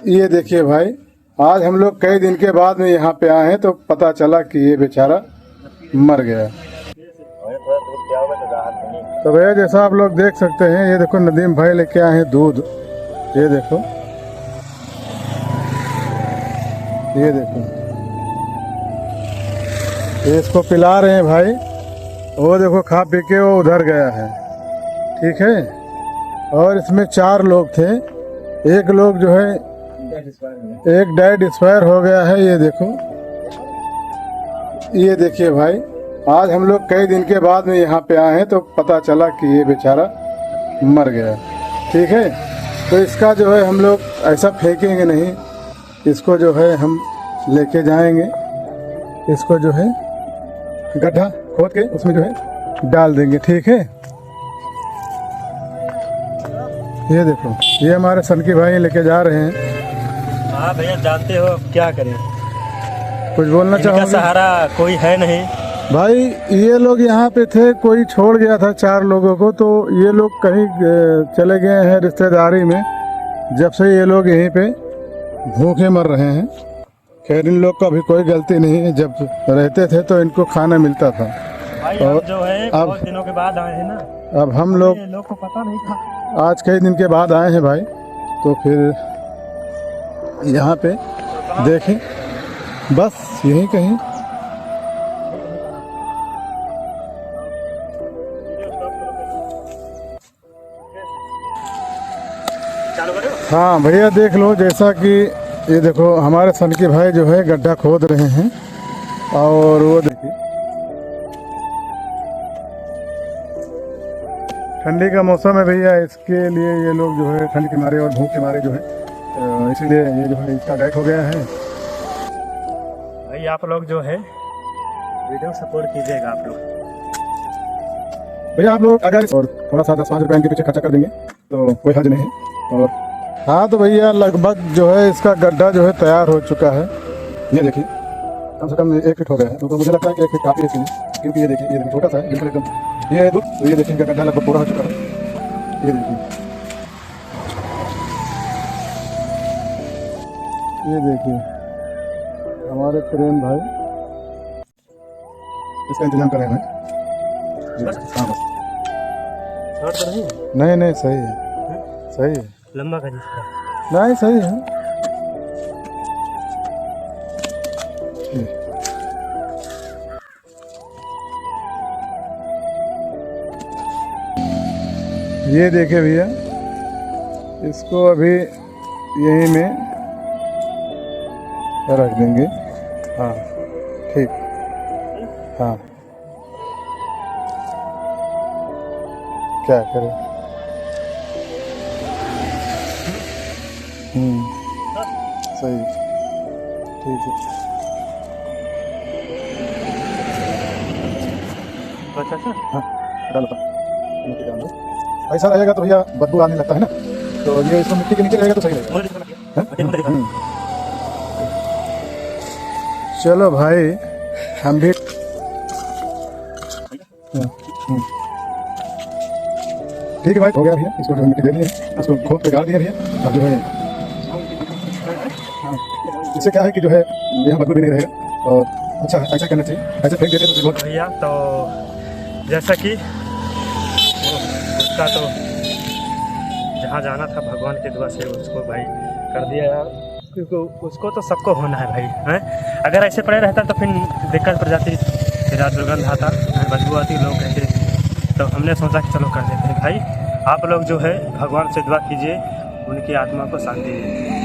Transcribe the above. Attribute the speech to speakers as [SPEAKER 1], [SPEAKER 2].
[SPEAKER 1] ये देखिए भाई, आज हम लोग कई दिन के बाद में यहाँ पे आए हैं तो पता चला कि ये बेचारा मर गया। तो भैया जैसा आप लोग देख सकते हैं, ये देखो नदीम भाई लेके आए हैं दूध। ये देखो, ये देखो, ये इसको पिला रहे हैं भाई। वो देखो खा पी के वो उधर गया है, ठीक है। और इसमें 4 लोग थे, एक लोग जो है एक डेड एक्सपायर हो गया है। ये देखो, ये देखिए भाई, आज हम लोग कई दिन के बाद में यहाँ पे आए हैं तो पता चला कि ये बेचारा मर गया, ठीक है। तो इसका जो है हम लोग ऐसा फेंकेंगे नहीं, इसको जो है हम लेके जाएंगे, इसको जो है गड्ढा खोद के उसमें जो है डाल देंगे, ठीक है। ये देखो, ये हमारे सनकी भाई लेके जा रहे हैं।
[SPEAKER 2] हाँ भैया, जानते हो क्या करें,
[SPEAKER 1] कुछ बोलना चाहोगे?
[SPEAKER 2] सहारा कोई है नहीं
[SPEAKER 1] भाई। ये लोग यहाँ पे थे, कोई छोड़ गया था 4 लोगों को, तो ये लोग कहीं चले गए हैं रिश्तेदारी में। जब से ये लोग यहीं पे भूखे मर रहे हैं। खैर इन लोग का भी कोई गलती नहीं है, जब रहते थे तो इनको खाना मिलता था।
[SPEAKER 2] भाई, और जो है बहुत दिनों के बाद आए हैं ना,
[SPEAKER 1] अब हम लोग
[SPEAKER 2] को पता नहीं था,
[SPEAKER 1] आज कई दिन के बाद आए हैं भाई, तो फिर यहाँ पे देखें, बस यहीं कहीं। हाँ भैया देख लो, जैसा कि ये देखो हमारे सन के भाई जो है गड्ढा खोद रहे हैं। और वो देखिए, ठंडी का मौसम है भैया, इसके लिए ये लोग जो है ठंड के मारे और भूख के मारे जो है इसीलिए ये जो है इसका डेथ हो गया है।
[SPEAKER 2] भाई आप लोग जो है वीडियो सपोर्ट कीजिएगा आप लोग।
[SPEAKER 1] भैया आप लोग अगर और थोड़ा सा 10-5 रुपये इनके पीछे खर्चा कर देंगे तो कोई हर्ज नहीं है। और हाँ तो भैया लगभग जो है इसका गड्ढा जो है तैयार हो चुका है। ये देखिए, कम से कम 1 फीट हो गया है, तो मुझे लगता है कि 1 फीट काफ़ी है, क्योंकि ये देखिए, ये छोटा सा है बिल्कुल एकदम। ये दूध, तो ये देखिए इनका गड्ढा लगभग पूरा हो चुका है। ये देखिए, ये देखिए हमारे प्रेम भाई इसका इंतजाम कर रहे हैं। हाँ बस, नहीं नहीं सही है, सही है,
[SPEAKER 2] लंबा का जिसका
[SPEAKER 1] नहीं सही है। ये देखिए भैया, इसको अभी यहीं में रख देंगे। हाँ ठीक, हाँ क्या करें। सही, ठीक है। हाँ डालता, मिट्टी डाल दो। ऐसा रहेगा तो भैया बदबू आने लगता है ना, तो ये इसको मिट्टी के नीचे रहेगा तो सही रहेगा। चलो भाई, हम भी ठीक है भाई, हो गया भैया। इसको जो मिट्टी दे दी है, इसको खोद के डाल दिया भैया। अब जो है इससे क्या है कि जो है यहाँ बदबू भी नहीं रहेगा, और अच्छा ऐसा करना चाहिए, ऐसे फेंक देते तो बहुत।
[SPEAKER 2] भैया तो जैसा कि उसका तो जहाँ जाना था भगवान की दुआ से उसको भाई कर दिया यार, क्योंकि उसको तो सबको होना है भाई, हैं। अगर ऐसे पड़े रहता तो फिर दिक्कत पड़ जाती, फिर दुर्गंध आता, बदबू आती, लोग कहते। तो हमने सोचा कि चलो कर देते हैं भाई। आप लोग जो है भगवान से दुआ कीजिए, उनकी आत्मा को शांति दीजिए।